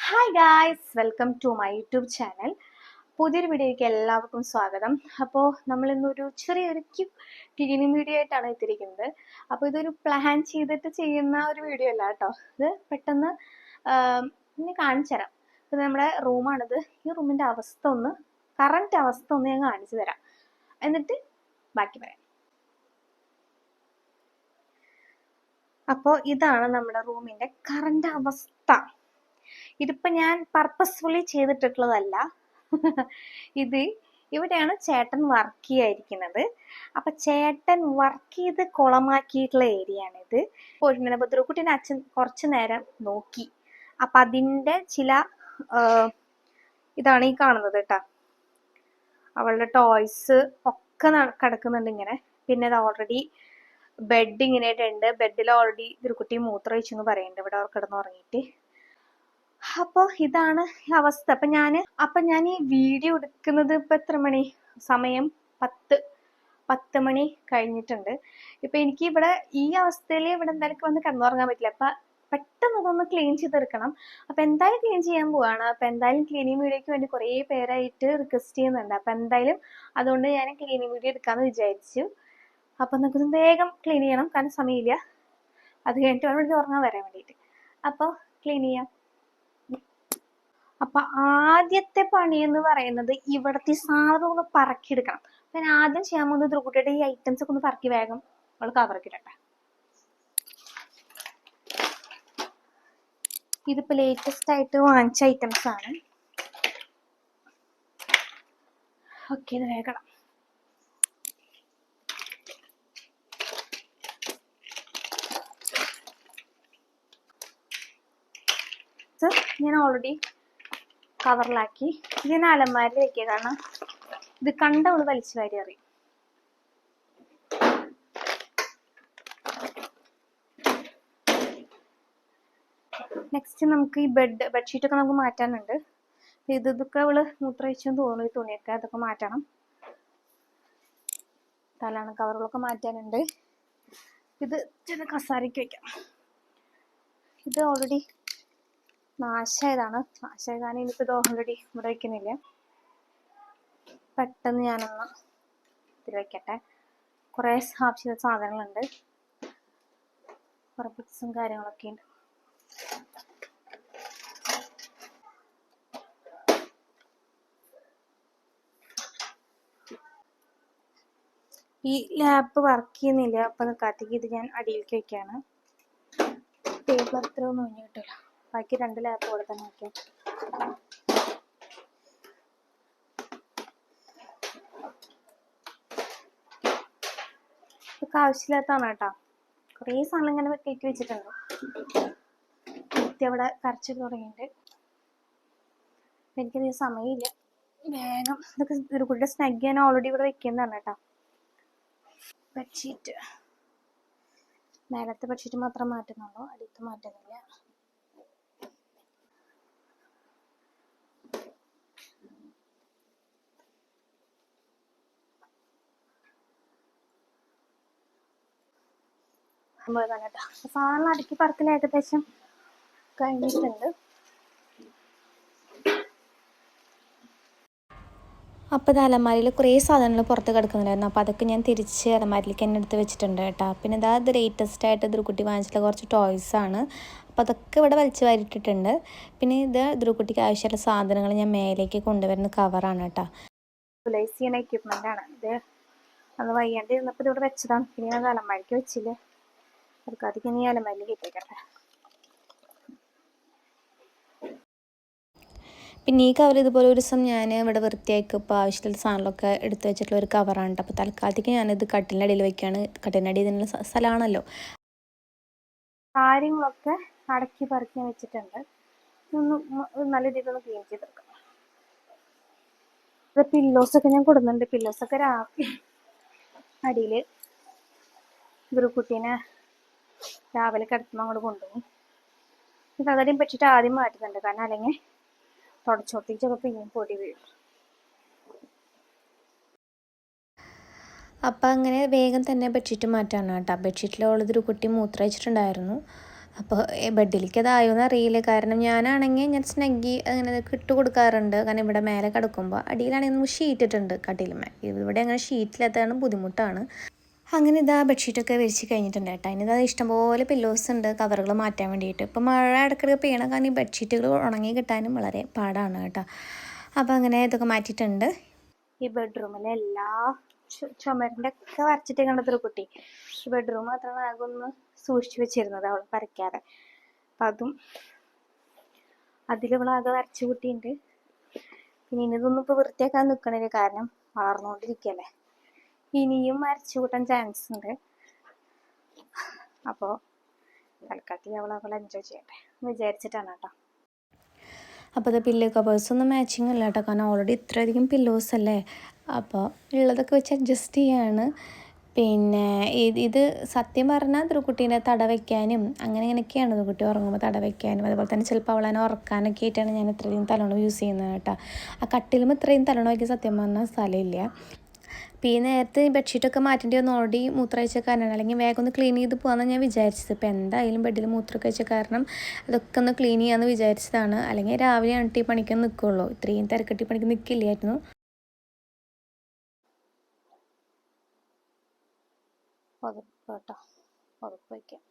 Hi guys, welcome to my YouTube channel. പുതിയൊരു വീഡിയോയ്ക്ക് എല്ലാവർക്കും സ്വാഗതം. അപ്പോൾ നമ്മൾ ഇന്നൊരു ചെറിയൊരു ക്ലീനിങ് വീഡിയോ ആയിട്ടാണ് എത്തിയിരിക്കുന്നത്. അപ്പോൾ ഇതൊരു പ്ലാൻ ചെയ്തിട്ട് ചെയ്യുന്ന ഒരു വീഡിയോ അല്ല കേട്ടോ. ഇത് പെട്ടെന്ന് ഇനി കാണിച്ചു തരാം. ഇത് നമ്മുടെ റൂമാണിത്. ഈ റൂമിൻ്റെ കറണ്ട് അവസ്ഥ ഒന്ന് ഞാൻ കാണിച്ചു തരാം, എന്നിട്ട് ബാക്കി പറയാം. അപ്പോൾ ഇതാണ് നമ്മുടെ റൂമിൻ്റെ കറണ്ട് അവസ്ഥ. ഇതിപ്പോ ഞാൻ പർപ്പസ്ഫുള്ളി ചെയ്തിട്ടുള്ളതല്ല. ഇത് ഇവിടെയാണ് ചേട്ടൻ വർക്ക് ചെയ്യാതിരിക്കുന്നത്. അപ്പൊ ചേട്ടൻ വർക്ക് ചെയ്ത് കുളമാക്കിയിട്ടുള്ള ഏരിയ ആണ് ഇത്. പോയിട്ടുണ്ടെങ്കിൽ ബദ്രൂക്കുട്ടിന്റെ അച്ഛൻ കുറച്ചു നേരം നോക്കി. അപ്പൊ അതിന്റെ ചില ഇതാണ് ഈ കാണുന്നത് കേട്ടാ. അവളുടെ ടോയ്സ് ഒക്കെ കിടക്കുന്നുണ്ട് ഇങ്ങനെ. പിന്നെ ഇത് ഓൾറെഡി ബെഡ് ഇങ്ങനെ ഉണ്ട്. ബെഡിൽ ഓൾറെഡി തിരുക്കുട്ടി മൂത്രമൊഴിച്ചു എന്ന് പറയുന്നുണ്ട് ഇവിടെ കിടന്ന് ഉറങ്ങിയിട്ട്. അപ്പൊ ഇതാണ് അവസ്ഥ. അപ്പൊ ഞാൻ ഈ വീഡിയോ എടുക്കുന്നത് ഇപ്പൊ എത്ര മണി സമയം? 10 മണി കഴിഞ്ഞിട്ടുണ്ട്. ഇപ്പൊ എനിക്ക് ഇവിടെ ഈ അവസ്ഥയിൽ ഇവിടെ എന്തായാലും വന്ന് കിടന്നുറങ്ങാൻ പറ്റില്ല. അപ്പൊ പെട്ടെന്ന് ഇതൊന്ന് ക്ലീൻ ചെയ്തെടുക്കണം. അപ്പൊ എന്തായാലും ക്ലീൻ ചെയ്യാൻ പോവാണ്. അപ്പൊ എന്തായാലും ക്ലീനിങ് വീഡിയോക്ക് വേണ്ടി കുറെ പേരായിട്ട് റിക്വസ്റ്റ് ചെയ്യുന്നുണ്ട്. അപ്പൊ എന്തായാലും അതുകൊണ്ട് ഞാൻ ക്ലീനിങ് വീഡിയോ എടുക്കാന്ന് വിചാരിച്ചു. അപ്പൊ നമുക്കൊന്ന് വേഗം ക്ലീൻ ചെയ്യണം, കാരണം സമയമില്ല. അത് കഴിഞ്ഞിട്ട് വേണം ഇവിടെ ഉറങ്ങാൻ വരാൻ വേണ്ടിയിട്ട്. അപ്പൊ ക്ലീൻ ചെയ്യാം. അപ്പൊ ആദ്യത്തെ പണി എന്ന് പറയുന്നത് ഇവിടത്തെ സാധനം ഒന്ന് പറക്കിയെടുക്കണം. അപ്പൊ ഞാൻ ആദ്യം ചെയ്യാൻ പോകുന്നത് ധ്രുക്കുട്ടിയുടെ ഈ ഐറ്റംസ് ഒക്കെ ഒന്ന് പറക്കി വേഗം അവൾ കവറക്കിടട്ടെ. ഇതിപ്പോ ലേറ്റസ്റ്റ് ആയിട്ട് വാങ്ങിച്ച ഐറ്റംസ് ആണ്. ഓക്കെ, ഇത് വേഗം ഞാൻ ഓൾറെഡി കവറിലാക്കി. ഇതിന് അലമാരിൽ വെക്കുക, കാരണം ഇത് കണ്ട അവള് വലിച്ചു വാരി അറിയും. നെക്സ്റ്റ് നമുക്ക് ഈ ബെഡ്ഷീറ്റ് ഒക്കെ നമുക്ക് മാറ്റാനുണ്ട്. ഇതൊക്കെ അവള് മൂത്രമൊഴിച്ചെന്ന് തോന്നുന്നു. ഈ തുണിയൊക്കെ അതൊക്കെ മാറ്റണം. തലാണ് കവറുകളൊക്കെ മാറ്റാനുണ്ട്. ഇത് ചെറിയ കസാരയ്ക്ക് വെക്കാം. ഇത് ഓൾറെഡി നാശമായതാണ്. നാശമായതാണ്. ഇനിയിപ്പോൾ ഇത് ഓൾറെഡി ഇവിടെ വയ്ക്കുന്നില്ല. പെട്ടെന്ന് ഞാനൊന്ന് ഇതിൽ വയ്ക്കട്ടെ. കുറേ ആവശ്യമുള്ള സാധനങ്ങളുണ്ട്, കുറേ ബുക്സും കാര്യങ്ങളൊക്കെ ഉണ്ട്. ഈ ലാപ്പ് വർക്ക് ചെയ്യുന്നില്ല. അപ്പം നിൽക്കാത്തേക്ക് ഇത് ഞാൻ അടിയിലേക്ക് വയ്ക്കുകയാണ്. ടേബിൾ അത്ര ഒന്നും ഒഴിഞ്ഞു കിട്ടില്ല. ബാക്കി 2 ലാപ്പ് കൂടെ തന്നെ വയ്ക്കാം. ഇതൊക്കെ ആവശ്യമില്ലാത്തതാണ് കേട്ടോ. കുറേ സാധനം ഇങ്ങനെ കയറ്റി വെച്ചിട്ടുണ്ട്. അവിടെ കരച്ചിട്ട് തുടങ്ങിയിട്ട് എനിക്കധികം സമയമില്ല. വേഗം ഇതൊക്കെ ഒരു കുട്ടിയുടെ സ്നഗ് ഞാൻ ഓൾറെഡി ഇവിടെ വെക്കുന്നതാണ് കേട്ടോ. ബെഡ്ഷീറ്റ് മേലത്തെ ബെഡ്ഷീറ്റ് മാത്രം മാറ്റുന്നുള്ളൂ, അടിയത്ത് മാറ്റുന്നില്ല. സാധനം അടുക്കി പറക്കൽ ഏകദേശം കഴിഞ്ഞിട്ടുണ്ട്. അപ്പോൾ ഇത് അലമാരിയിൽ കുറേ സാധനങ്ങൾ പുറത്ത് കിടക്കുന്നുണ്ടായിരുന്നു. അപ്പോൾ അതൊക്കെ ഞാൻ തിരിച്ച് അലമാരിയിലേക്ക് തന്നെ എടുത്ത് വെച്ചിട്ടുണ്ട് കേട്ടോ. പിന്നെ ഇത് ലേറ്റസ്റ്റ് ആയിട്ട് ധ്രുക്കുട്ടി വാങ്ങിച്ചിട്ടുള്ള കുറച്ച് ടോയ്സാണ്. അപ്പോൾ അതൊക്കെ ഇവിടെ വലിച്ചു വാരിയിട്ടിട്ടുണ്ട്. പിന്നെ ഇത് ധ്രുക്കുട്ടിക്ക് ആവശ്യമുള്ള സാധനങ്ങൾ ഞാൻ മേലേക്ക് കൊണ്ടുവരുന്ന കവറാണ് കേട്ടോ. യൂട്ടിലൈസ് ചെയ്യുന്ന എക്യുപ്മെൻ്റ് ആണ് ഇത്. അത് വയ്യാണ്ട് ഇരുന്നപ്പോൾ ഇതിവിടെ വെച്ചതാണ്. പിന്നെ അത് അലമാരിക്ക് വെച്ചില്ല. അതൊക്കെ ഇനി അലമാരിയിൽ കയറ്റിക്കട്ടെ. പിന്നെ ഈ കവർ ഇതുപോലെ ഒരു ദിവസം ഞാൻ ഇവിടെ വൃത്തിയാക്കിയപ്പോൾ ആവശ്യമുള്ള സാധനങ്ങളൊക്കെ എടുത്തു വെച്ചിട്ടുള്ള ഒരു കവറാണ്. അപ്പോൾ തൽക്കാലത്തേക്ക് ഞാനിത് കട്ടിലിൻ്റെ അടിയിൽ വയ്ക്കുകയാണ്. കട്ടിലിൻ്റെ അടിയിൽ ഇതിനുള്ള സ്ഥലമാണല്ലോ. കാര്യങ്ങളൊക്കെ അടക്കി പറക്കി വെച്ചിട്ടുണ്ട്. നല്ല രീതിയിൽ ഒന്ന് ക്ലീൻ ചെയ്തെടുക്കണം. പില്ലോസൊക്കെ ഞാൻ കൊടുക്കുന്നുണ്ട്. പില്ലോസൊക്കെ അടിയിൽ ധ്രുക്കുട്ടീനെ രാവിലെ കിടത്തുമ്പോൾ അങ്ങോട്ട് കൊണ്ടുപോകും. ഇത് അതാദ്യം പറ്റിയിട്ട് ആദ്യം മാറ്റുന്നുണ്ട്, കാരണം അല്ലെങ്കിൽ തുടച്ചോട്ടിച്ചൊക്കെ പിന്നെയും പൊടി വീഴും. അപ്പം അങ്ങനെ വേഗം തന്നെ ബെഡ്ഷീറ്റ് മാറ്റാണ് കേട്ടോ. ബെഡ്ഷീറ്റിൽ ഉള്ളതൊരു കുട്ടി മൂത്രമൊഴിച്ചിട്ടുണ്ടായിരുന്നു. അപ്പോൾ ബെഡിലേക്ക് അതായോന്ന് അറിയില്ല. കാരണം ഞാനാണെങ്കിൽ ഞാൻ സ്നഗ്ഗി അങ്ങനെ ഇട്ട് കൊടുക്കാറുണ്ട്. കാരണം ഇവിടെ മേലെ കിടക്കുമ്പോൾ അടിയിലാണെങ്കിൽ നമ്മൾ ഷീറ്റ് ഇട്ടിട്ടുണ്ട് കട്ടിലുമേ. ഇവിടെ അങ്ങനെ ഷീറ്റില്ലാത്തതാണ് ബുദ്ധിമുട്ടാണ്. അങ്ങനെ ഇതാ ബെഡ്ഷീറ്റൊക്കെ വിരിച്ച് കഴിഞ്ഞിട്ടുണ്ട് കേട്ടോ. ഇനിതാ ഇഷ്ടംപോലെ പില്ലോസ് ഉണ്ട് കവറുകൾ മാറ്റാൻ വേണ്ടിയിട്ട്. ഇപ്പോൾ മഴ ഇടയ്ക്കിടയ്ക്ക് പെയ്യണം, കാരണം ഈ ബെഡ്ഷീറ്റുകൾ ഉണങ്ങി കിട്ടാനും വളരെ പാടാണ് കേട്ടോ. അപ്പോൾ അങ്ങനെ ഇതൊക്കെ മാറ്റിയിട്ടുണ്ട്. ഈ ബെഡ്റൂമിലെ എല്ലാ ചുമരിൻ്റെ ഒക്കെ വരച്ചിട്ട് കണ്ടതൊരു കുട്ടി ഈ ബെഡ്റൂം മാത്രമാണ് ആകെ ഒന്ന് സൂക്ഷിച്ചു വെച്ചിരുന്നത് അവൾ വരയ്ക്കാതെ. അപ്പം അതും അതിലിവളാകെ വരച്ചു കൂട്ടിയിട്ടുണ്ട്. പിന്നെ ഇനിതൊന്നും ഇപ്പോൾ വൃത്തിയാക്കാൻ നിൽക്കണില്ല, കാരണം വളർന്നുകൊണ്ടിരിക്കുകയല്ലേ. ഇനിയും വരച്ചു കൂട്ടാൻ ചാൻസ് ഉണ്ട്. അപ്പോൾ തൽക്കാലത്തിൽ അവളെ എൻജോയ് ചെയ്യട്ടെ എന്ന് വിചാരിച്ചിട്ടാണ് കേട്ടോ. അപ്പോൾ അത് പില്ലോ കവേഴ്സൊന്നും മാച്ചിങ് അല്ല കേട്ടോ, കാരണം ഓൾറെഡി ഇത്രയധികം പില്ലോസ് അല്ലേ. അപ്പോൾ ഉള്ളതൊക്കെ വെച്ച് അഡ്ജസ്റ്റ് ചെയ്യാണ്. പിന്നെ ഇത് സത്യം പറഞ്ഞാൽ ധ്രുക്കുട്ടീനെ തട വയ്ക്കാനും അങ്ങനെയൊക്കെയാണ്. ധ്രുക്കുട്ടി ഉറങ്ങുമ്പോൾ തട വയ്ക്കാനും അതുപോലെ തന്നെ ചിലപ്പോൾ അവളെ ഉറക്കാനൊക്കെ ആയിട്ടാണ് ഞാൻ ഇത്രയും തലോണം യൂസ് ചെയ്യുന്നത് കേട്ടോ. ആ കട്ടിലും ഇത്രയും തലോണം വയ്ക്കാൻ സത്യം പറഞ്ഞാൽ സ്ഥലമില്ല. അപ്പോൾ ഈ നേരത്തെ ബെഡ്ഷീറ്റൊക്കെ മാറ്റേണ്ടി വന്ന് ഓൾറെഡി മൂത്രമൊഴിച്ച കാരണം, അല്ലെങ്കിൽ വേഗം ഒന്ന് ക്ലീൻ ചെയ്ത് പോകാമെന്നാണ് ഞാൻ വിചാരിച്ചത്. ഇപ്പോൾ എന്തായാലും ബെഡിൽ മൂത്രമൊക്കെ വെച്ച കാരണം അതൊക്കെ ഒന്ന് ക്ലീൻ ചെയ്യാമെന്ന് വിചാരിച്ചതാണ്. അല്ലെങ്കിൽ രാവിലെ ആണ്ടി പണിക്ക് നിൽക്കുള്ളൂ, ഇത്രയും തിരക്കെട്ടി പണിക്ക് നിൽക്കില്ലായിരുന്നു. കേട്ടോ പുറപ്പ് വയ്ക്കാം.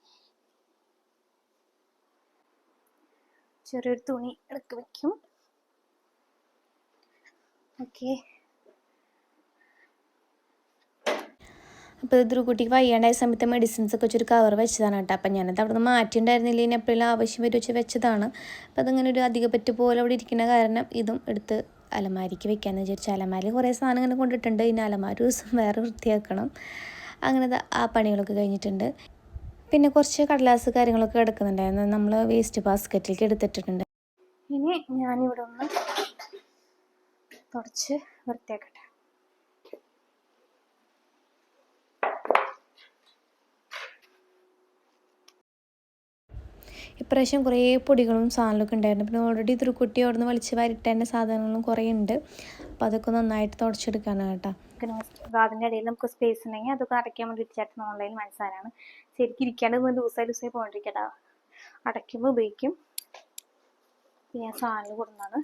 ചെറിയൊരു തുണി ഇടയ്ക്ക് വയ്ക്കും. ഓക്കെ. അപ്പോൾ ധ്രുക്കുട്ടിക്ക് വയ്യാണ്ടായ സമയത്ത് മെഡിസിൻസൊക്കെ വെച്ചൊരു കവർ വെച്ചതാണ് കേട്ടോ. അപ്പം ഞാനത് അവിടെ നിന്ന് മാറ്റിയിട്ടുണ്ടായിരുന്നില്ല, ഇനി എപ്പോഴും ആവശ്യം വരും വെച്ച് വെച്ചതാണ്. അപ്പം അതങ്ങനെ ഒരു അധിക പറ്റ് പോലെ അവിടെ ഇരിക്കുന്ന കാരണം ഇതും എടുത്ത് അലമാരിക്ക് വെക്കാമെന്ന് വിചാരിച്ചു. അലമാരിൽ കുറേ സാധനം ഇങ്ങനെ കൊണ്ടിട്ടുണ്ട്. ഇനി അലമാരി ദിവസം വേറെ വൃത്തിയാക്കണം. അങ്ങനെ ആ പണികളൊക്കെ കഴിഞ്ഞിട്ടുണ്ട്. പിന്നെ കുറച്ച് കടലാസ് കാര്യങ്ങളൊക്കെ കിടക്കുന്നുണ്ടായിരുന്നു, നമ്മൾ വേസ്റ്റ് ബാസ്ക്കറ്റിലേക്ക് എടുത്തിട്ടുണ്ട്. ഇനി ഞാനിവിടെ ഒന്ന് തുടച്ച് വൃത്തിയാക്കട്ടെ. ഇപ്രാവശ്യം കുറേ പൊടികളും സാധനങ്ങളൊക്കെ ഉണ്ടായിരുന്നു. പിന്നെ ഓൾറെഡി ധ്രുക്കുട്ടി അവിടെ നിന്ന് വലിച്ച് വാരിട്ടേൻ്റെ സാധനങ്ങളും കുറേ ഉണ്ട്. അപ്പോൾ അതൊക്കെ നന്നായിട്ട് തുടച്ചെടുക്കാനാണ് കേട്ടോ. പിന്നെ അതിൻ്റെ ഇടയിൽ നമുക്ക് സ്പേസ് ഉണ്ടെങ്കിൽ അതൊക്കെ അടയ്ക്കാൻ വേണ്ടി ചേട്ടൻ ഓൺലൈനിൽ മനസ്സിലാണ്. ശരിക്കും ഇരിക്കാണ്ട് നിന്ന് ലൂസായി പോകണ്ടിരിക്കട്ടോ. അടയ്ക്കുമ്പോൾ ഉപയോഗിക്കും. പിന്നെ ഞാൻ സാധനങ്ങൾ കൊടുക്കുന്നതാണ്.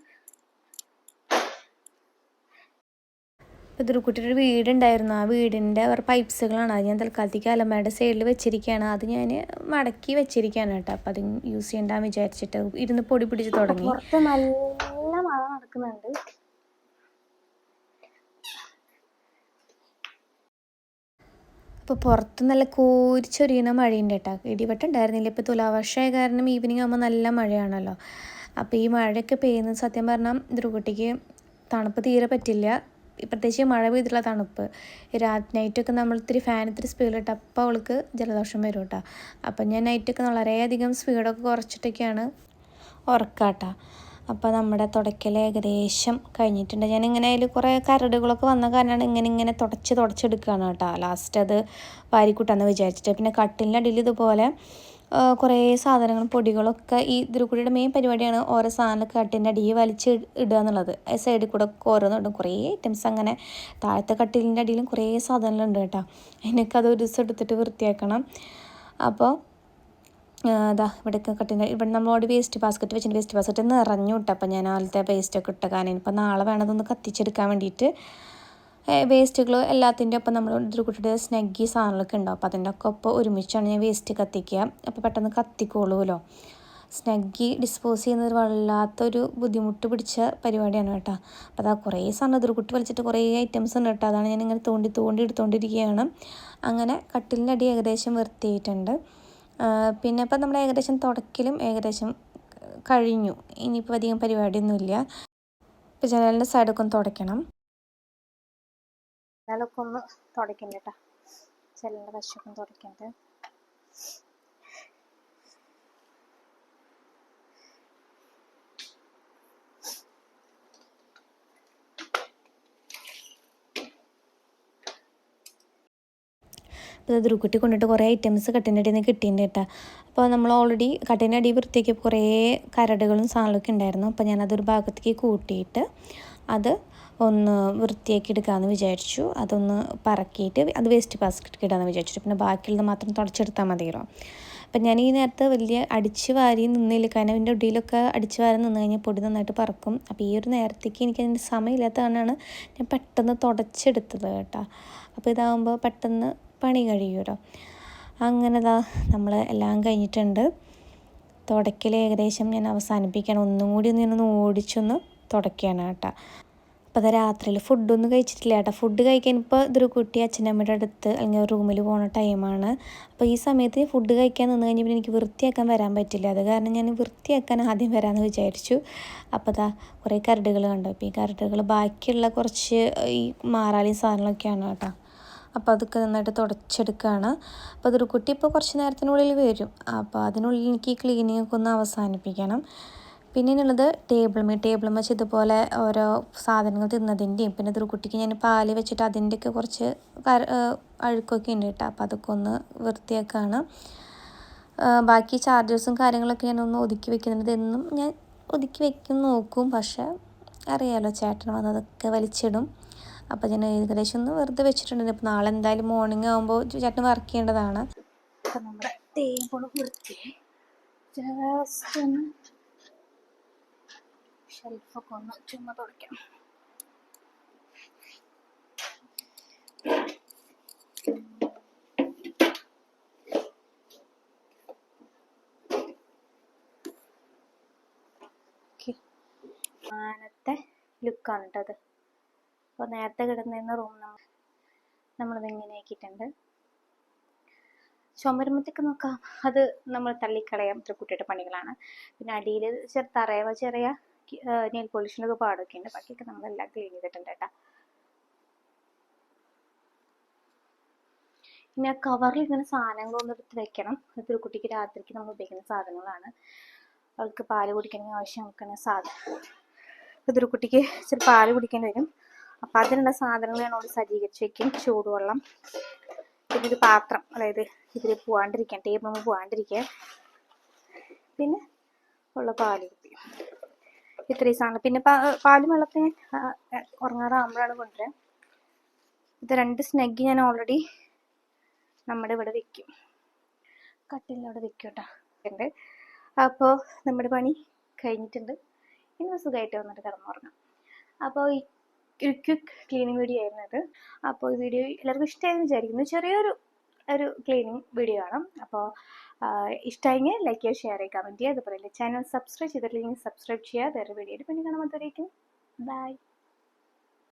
ഇപ്പോൾ ധ്രുക്കുട്ടിയുടെ ഒരു വീടുണ്ടായിരുന്നു, ആ വീടിൻ്റെ അവർ പൈപ്സുകളാണ്. അത് ഞാൻ തൽക്കാലത്തേക്ക് അലമാരയുടെ സൈഡിൽ വെച്ചിരിക്കുകയാണ്. അത് ഞാൻ മടക്കി വെച്ചിരിക്കുകയാണ് കേട്ടോ. അപ്പോൾ അത് യൂസ് ചെയ്യണ്ടാന്ന് വിചാരിച്ചിട്ട് ഇരുന്ന് പൊടി പിടിച്ച് തുടങ്ങി. പുറത്ത് നല്ല മഴ നടക്കുന്നുണ്ട്. അപ്പോൾ പുറത്ത് നല്ല കോരിച്ചൊരിയുന്ന മഴയുണ്ട് കേട്ടോ. ഇടിവെട്ടം ഉണ്ടായിരുന്നില്ല. ഇപ്പോൾ തുലാവർഷമായ കാരണം ഈവനിങ് ആകുമ്പോൾ നല്ല മഴയാണല്ലോ. അപ്പോൾ ഈ മഴയൊക്കെ പെയ്യുന്നത് സത്യം പറഞ്ഞാൽ ധ്രുക്കുട്ടിക്ക് തണുപ്പ് തീരെ പറ്റില്ല. പ്രത്യേകിച്ച് മഴ പെയ്തിട്ടുള്ള തണുപ്പ്. നൈറ്റൊക്കെ നമ്മൾ ഇത്തിരി ഫാൻ ഇത്തിരി സ്പീഡിലിട്ട് അപ്പോൾ അവൾക്ക് ജലദോഷം വരും കേട്ടോ. അപ്പം ഞാൻ നൈറ്റൊക്കെ വളരെയധികം സ്പീഡൊക്കെ കുറച്ചിട്ടൊക്കെയാണ് ഉറക്കാട്ടോ. അപ്പോൾ നമ്മുടെ തുടയ്ക്കൽ ഏകദേശം കഴിഞ്ഞിട്ടുണ്ട്. ഞാനിങ്ങനെ അതിൽ കുറേ കരടുകളൊക്കെ വന്ന കാരണമാണ് ഇങ്ങനെ തുടച്ചെടുക്കുകയാണ് കേട്ടോ. ലാസ്റ്റ് അത് വാരിക്കൂട്ടാന്ന് വിചാരിച്ചിട്ട്. പിന്നെ കട്ടിലിൻ്റെ അടിയിൽ ഇതുപോലെ കുറേ സാധനങ്ങളും പൊടികളൊക്കെ ഈ ധ്രുക്കുട്ടിയുടെ മെയിൻ പരിപാടിയാണ് ഓരോ സാധനമൊക്കെ കട്ടിലിൻ്റെ അടിയിൽ വലിച്ച് ഇടുക എന്നുള്ളത്. സൈഡിൽ കൂടെ ഓരോന്നിടും. കുറേ ഐറ്റംസ് അങ്ങനെ താഴത്തെ കട്ടിലിൻ്റെ അടിയിലും കുറേ സാധനങ്ങളുണ്ട് കേട്ടോ. എനിക്കത് ഒരു ദിവസം എടുത്തിട്ട് വൃത്തിയാക്കണം. അപ്പോൾ അതാ ഇവിടെയൊക്കെ ഇവിടെ നമ്മളോട് വേസ്റ്റ് ബാസ്ക്കറ്റ് വെച്ചിട്ട് വേസ്റ്റ് ബാസ്ക്കറ്റ് നിറഞ്ഞു കിട്ടും. അപ്പം ഞാൻ ആദ്യത്തെ വേസ്റ്റൊക്കെ ഇട്ട കാരണം ഇപ്പം നാളെ വേണതൊന്ന് കത്തിച്ചെടുക്കാൻ വേണ്ടിയിട്ട് വേസ്റ്റുകൾ എല്ലാത്തിൻ്റെ ഒപ്പം നമ്മൾ ധ്രുക്കുട്ടിയുടെ സ്നഗ്ഗി സാധനങ്ങളൊക്കെ ഉണ്ടാവും. അപ്പോൾ അതിൻ്റെ ഒക്കെ ഒപ്പം ഒരുമിച്ചാണ് ഞാൻ വേസ്റ്റ് കത്തിക്കുക. അപ്പോൾ പെട്ടെന്ന് കത്തിക്കോളൂല്ലോ. സ്നഗ്ഗി ഡിസ്പോസ് ചെയ്യുന്നത് വല്ലാത്തൊരു ബുദ്ധിമുട്ട് പിടിച്ച പരിപാടിയാണ് കേട്ടോ. അപ്പോൾ അതാ കുറേ സാധനം ധ്രുക്കുട്ടി വലിച്ചിട്ട് കുറേ ഐറ്റംസ് ഉണ്ട് കേട്ടോ. അതാണ് ഞാനിങ്ങനെ തോണ്ടി എടുത്തുകൊണ്ടിരിക്കുകയാണ്. അങ്ങനെ കട്ടിലിൻ്റെ അടി ഏകദേശം വൃത്തിയായിട്ടുണ്ട്. പിന്നെ ഇപ്പം നമ്മുടെ ഏകദേശം തുടക്കലും ഏകദേശം കഴിഞ്ഞു. ഇനിയിപ്പോൾ അധികം പരിപാടിയൊന്നുമില്ല. ഇപ്പോൾ ജനലിൻ്റെ സൈഡൊക്കെ ഒന്ന് തുടയ്ക്കണം. ജനലൊക്കെ ഒന്ന് തുടയ്ക്കണ്ട കേട്ടോ. ജനലിൻ്റെ വശമൊക്കെ ഒന്ന് തുടയ്ക്കണ്ട്. അപ്പോൾ ധ്രുക്കുട്ടി കൊണ്ടിട്ട് കുറേ ഐറ്റംസ് കട്ടിൻ്റെ അടിയിൽ നിന്ന് കിട്ടിയിട്ടുണ്ട് കേട്ടോ. അപ്പോൾ നമ്മൾ ഓൾറെഡി കട്ടിൻ്റെ അടി വൃത്തിയാക്കിയപ്പോൾ കുറേ കരടുകളും സാധനങ്ങളൊക്കെ ഉണ്ടായിരുന്നു. അപ്പോൾ ഞാനതൊരു ഭാഗത്തേക്ക് കൂട്ടിയിട്ട് അത് ഒന്ന് വൃത്തിയാക്കി എടുക്കാമെന്ന് വിചാരിച്ചു. അതൊന്ന് പറക്കിയിട്ട് അത് വേസ്റ്റ് ബാസ്ക്കറ്റിൽ ഇടാമെന്ന് വിചാരിച്ചു. പിന്നെ ബാക്കിയുള്ളത് മാത്രം തുടച്ചെടുത്താൽ മതിയല്ലോ. അപ്പം ഞാൻ ഈ നേരത്തെ വലിയ അടിച്ച് വാരി നിന്നില്ല, കാരണം എൻ്റെ ഒടിയിലൊക്കെ അടിച്ച് വാരി നിന്ന് കഴിഞ്ഞാൽ പൊടി നന്നായിട്ട് പറക്കും. അപ്പോൾ ഈ ഒരു നേരത്തേക്ക് എനിക്ക് അതിൻ്റെ സമയമില്ലാത്തതാണ് ഞാൻ പെട്ടെന്ന് തുടച്ചെടുത്തത് കേട്ടോ. അപ്പോൾ ഇതാകുമ്പോൾ പെട്ടെന്ന് പണി കഴിയുമല്ലോ. അങ്ങനെ നമ്മൾ എല്ലാം കഴിഞ്ഞിട്ടുണ്ട്. തുടയ്ക്കൽ ഏകദേശം ഞാൻ അവസാനിപ്പിക്കണം. ഒന്നും കൂടി ഞാനൊന്ന് ഓടിച്ചൊന്ന് തുടയ്ക്കുകയാണ് കേട്ടോ. അപ്പോൾ അത് രാത്രിയിൽ ഫുഡൊന്നും കഴിച്ചിട്ടില്ല കേട്ടോ. ഫുഡ് കഴിക്കാൻ ഇപ്പോൾ ഇതൊരു കുട്ടി അച്ഛനമ്മയുടെ അടുത്ത് അല്ലെങ്കിൽ റൂമിൽ പോകുന്ന ടൈമാണ്. അപ്പോൾ ഈ സമയത്ത് ഫുഡ് കഴിക്കാൻ നിന്ന് കഴിഞ്ഞപ്പോൾ എനിക്ക് വൃത്തിയാക്കാൻ വരാൻ പറ്റില്ല. അത് കാരണം ഞാൻ വൃത്തിയാക്കാൻ ആദ്യം വരാമെന്ന് വിചാരിച്ചു. അപ്പോൾ കുറേ കരടുകൾ കണ്ടു. അപ്പോൾ ഈ കരടുകൾ ബാക്കിയുള്ള കുറച്ച് ഈ മാറാലി സാധനങ്ങളൊക്കെയാണ് കേട്ടോ. അപ്പോൾ അതൊക്കെ നന്നായിട്ട് തുടച്ചെടുക്കുകയാണ്. അപ്പോൾ അതൊരു കുട്ടി ഇപ്പോൾ കുറച്ച് നേരത്തിനുള്ളിൽ വരും. അപ്പോൾ അതിനുള്ളിൽ എനിക്ക് ഈ ക്ലീനിങ് ഒക്കെ ഒന്ന് അവസാനിപ്പിക്കണം. പിന്നെയുള്ളത് ടേബിൾ വെച്ച് ഇതുപോലെ ഓരോ സാധനങ്ങൾ തിന്നതിൻ്റെയും പിന്നെ ഇതൊരു കുട്ടിക്ക് ഞാൻ പാല് വെച്ചിട്ട് അതിൻ്റെയൊക്കെ കുറച്ച് അഴുക്കൊക്കെ ഉണ്ട് കേട്ടോ. അപ്പോൾ അതൊക്കെ ഒന്ന് വൃത്തിയാക്കുകയാണ്. ബാക്കി ചാർജേഴ്സും കാര്യങ്ങളൊക്കെ ഞാനൊന്ന് ഒതുക്കി വെക്കുന്നുണ്ട്. എന്നും ഞാൻ ഒതുക്കി വെക്കും നോക്കും, പക്ഷേ അറിയാമല്ലോ ചേട്ടൻ വന്നതൊക്കെ വലിച്ചിടും. അപ്പോൾ ഞാൻ ഏകദേശം ഒന്ന് വെറുതെ വെച്ചിട്ടുണ്ട്. ഇപ്പോൾ നാളെ എന്തായാലും മോർണിംഗ് ആകുമ്പോൾ ചേട്ടൻ വർക്ക് ചെയ്യേണ്ടതാണ്. അപ്പോൾ നമ്മുടെ ടേബിൾ വൃത്തി ജസ്റ്റ് ഒന്ന് ഷെൽഫൊക്കെ ഒന്ന് ചുമ്മാ തുടയ്ക്കാം. ആനത്തെ ലുക്കാണ് കേട്ടത്. അപ്പോൾ നേരത്തെ കിടന്നിരുന്ന റൂം നമ്മളിതിങ്ങനെ ആക്കിയിട്ടുണ്ട്. ചുമരുമ്പത്തേക്ക് നോക്കാം, അത് നമ്മൾ തള്ളിക്കളയാം. ഇത്ര കുട്ടിയുടെ പണികളാണ്. പിന്നെ അടിയിൽ ചെറിയ നെയിൽ പോളിഷിനൊക്കെ പാടൊക്കെ ഉണ്ട്. ബാക്കിയൊക്കെ നമ്മളെല്ലാം ക്ലീൻ ചെയ്തിട്ടുണ്ട് കേട്ടോ. പിന്നെ ആ കവറിൽ ഇങ്ങനെ സാധനങ്ങളൊന്നും എടുത്ത് വെക്കണം. ഇതൊരു കുട്ടിക്ക് രാത്രിക്ക് നമ്മൾ ഉപയോഗിക്കുന്ന സാധനങ്ങളാണ്. അവൾക്ക് പാല് കുടിക്കണമെങ്കിൽ ആവശ്യം വെക്കുന്ന സാധനം. ഇതൊരു കുട്ടിക്ക് ഇച്ചിരി പാല് കുടിക്കേണ്ടി വരും. അപ്പം അതിനുള്ള സാധനങ്ങൾ ഞാൻ അവിടെ സജ്ജീകരിച്ച് വെക്കും. ചൂടുവെള്ളം, പിന്നെ ഒരു പാത്രം, അതായത് ഇതിൽ പോവാണ്ടിരിക്കാൻ, ടേബിൾ പോവാണ്ടിരിക്കാൻ, പിന്നെ ഉള്ള പാല് കുപ്പി, ഇത്രയും സാധനം. പിന്നെ പാലും വെള്ളത്തിന് ഉറങ്ങാറാകുമ്പോഴാണ് കൊണ്ടുവരാൻ. ഇത് 2 സ്നെഗ് ഞാൻ ഓൾറെഡി നമ്മുടെ ഇവിടെ വെക്കും, കട്ടിലവിടെ വെക്കും കേട്ടോ. അപ്പോൾ നമ്മുടെ പണി കഴിഞ്ഞിട്ടുണ്ട്. ഇന്ന് സുഖമായിട്ട് വന്നിട്ട് കിടന്നുറങ്ങാം. അപ്പോൾ ഈ ക്വിക്ക് ക്ലീനിങ് വീഡിയോ ആയിരുന്നു ഇത്. അപ്പോൾ ഈ വീഡിയോ എല്ലാവർക്കും ഇഷ്ടമായെന്ന് വിചാരിക്കുന്നു. ചെറിയൊരു ക്ലീനിങ് വീഡിയോ ആണ്. അപ്പോൾ ഇഷ്ടമായെങ്കിൽ ലൈക്ക് ചെയ്യുക, ഷെയർ ചെയ്യുക, കമൻറ്റ് ചെയ്യുക. അതുപോലെ ചാനൽ സബ്സ്ക്രൈബ് ചെയ്തിട്ടില്ലെങ്കിൽ സബ്സ്ക്രൈബ് ചെയ്യുക. വേറെ വീഡിയോയിൽ പിന്നെ കാണാൻ. അതുവരേക്കും ബൈ.